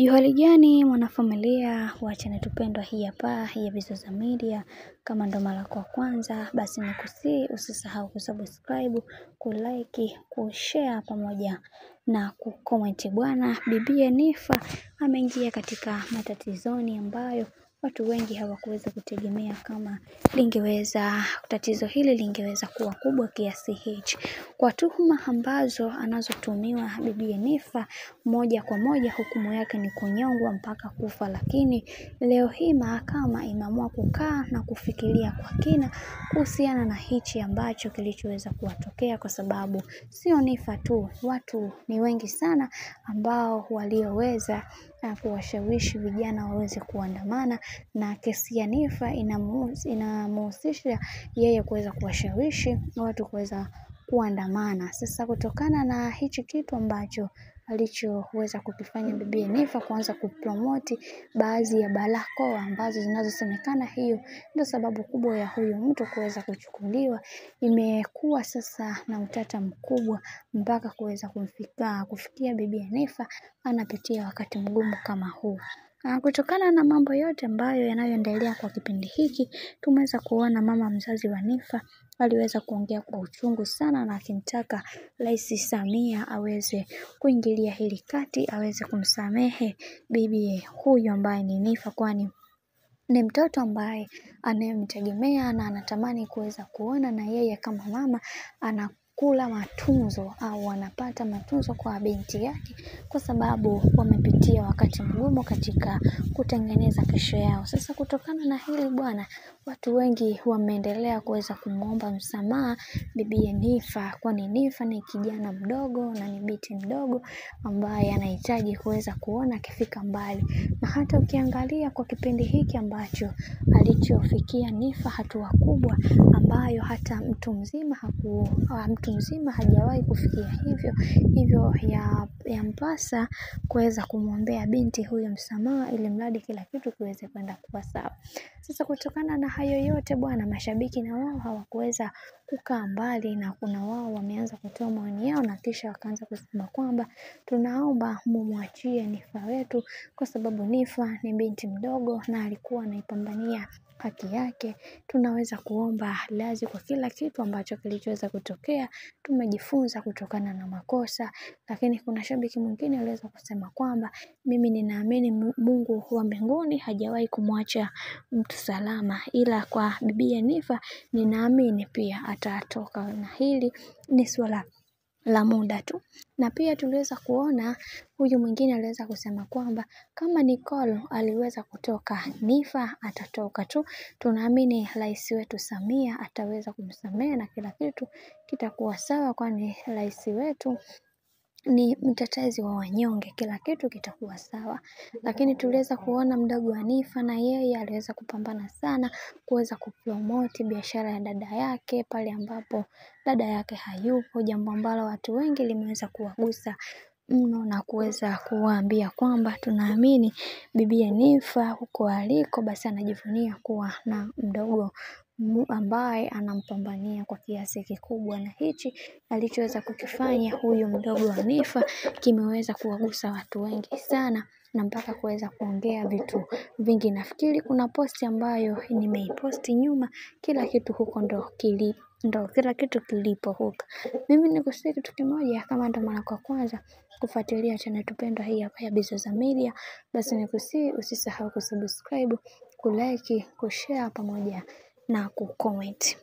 Hali gani mwanafamilia wa channel tupendwa hii hapa ya Bizoza Media. Kama ndo mara kwa kwanza basi nikusii usisahau kusubscribe, kulike, kushare pamoja na kucomment. Bwana Bibi Nifa ameingia katika matatizoni ambayo watu wengi hawakuweza kutegemea kama tatizo hili lingeweza kuwa kubwa kiasi hichi. Kwa tuhuma ambazo anazotumiwa Bibi Nifa, moja kwa moja hukumu yake ni kunyongwa mpaka kufa, lakini leo hii mahakama imeamua kukaa na kufikiria kwa kina kuhusiana na hichi ambacho kilichoweza kuwatokea, kwa sababu sio Nifa tu, watu ni wengi sana ambao walioweza kuwashawishi vijana waweze kuandamana, na kesi ya Nifa inamhusisha yeye kuweza kuwashawishi watu kuweza kuandamana. Sasa kutokana na hichi kitu ambacho alichoweza kukifanya Bibi Nifa, kuanza kupromote baadhi ya barakoa ambazo zinazosemekana hiyo ndio sababu kubwa ya huyu mtu kuweza kuchukuliwa, imekuwa sasa na utata mkubwa mpaka kuweza kufikia Bibi Nifa anapitia wakati mgumu kama huu. Kutokana na mambo yote ambayo yanayoendelea kwa kipindi hiki, tumeweza kuona mama mzazi wa Nifa aliweza kuongea kwa uchungu sana, na akimtaka Rais Samia aweze kuingilia hili kati, aweze kumsamehe bibi huyu ambaye ni Nifa, kwani ni mtoto ambaye anayemtegemea na anatamani kuweza kuona na yeye kama mama anakula matunzo au anapata matunzo kwa binti yake, kwa sababu wamepitia wakati mgumu katika kutengeneza kesho yao. Sasa kutokana na hili bwana, watu wengi wameendelea kuweza kumuomba msamaha Bibi Nifa, kwani Nifa ni kijana mdogo na ni binti mdogo ambaye anahitaji kuweza kuona akifika mbali. Na hata ukiangalia kwa kipindi hiki ambacho alichofikia Nifa, hatua kubwa ambayo hata mtu mzima hajawahi kufikia hivyo yampasa kuweza kumwombea binti huyo msamaha, ili mradi kila kitu kiweze kwenda kuwa sawa. Sasa kutokana na hayo yote bwana, mashabiki na wao hawakuweza kukaa mbali, na kuna wao wameanza kutoa maoni yao, na kisha wakaanza kusema kwamba tunaomba mumwachie Nifa wetu, kwa sababu Nifa ni binti mdogo na alikuwa anaipambania haki yake. Tunaweza kuomba radhi kwa kila kitu ambacho kilichoweza kutokea, tumejifunza kutokana na makosa. Lakini kuna shabiki mwingine aliweza kusema kwamba mimi ninaamini Mungu wa mbinguni hajawahi kumwacha mtu salama, ila kwa Bibi Nifa ninaamini pia atatoka, na hili ni swala la muda tu. Na pia tuliweza kuona huyu mwingine aliweza kusema kwamba kama Nicole aliweza kutoka, Nifa atatoka tu. Tunaamini Rais wetu Samia ataweza kumsamehe na kila kitu kitakuwa sawa, kwani Rais wetu ni mtetezi wa wanyonge, kila kitu kitakuwa sawa. Lakini tuliweza kuona mdogo wa Nifa, na yeye aliweza kupambana sana kuweza kupromote biashara ya dada yake pale ambapo dada yake hayupo, jambo ambalo watu wengi limeweza kuwagusa mno, na kuweza kuwaambia kwamba tunaamini Bibi Nifa huko aliko basi anajivunia kuwa na mdogo ambaye anampambania kwa kiasi kikubwa, na hichi alichoweza kukifanya huyu mdogo wa Nifa kimeweza kuwagusa watu wengi sana, na mpaka kuweza kuongea vitu vingi. Nafikiri kuna posti ambayo nimeiposti nyuma, kila kitu huko ndo kila kitu kilipo huko. Mimi nikusii kitu kimoja, kama ndo mara kwa kwanza kufuatilia channel tupendwa hii hapa ya Bizoza Media, basi nikusii usisahau kusubscribe, kulike, kushare pamoja na kucomment.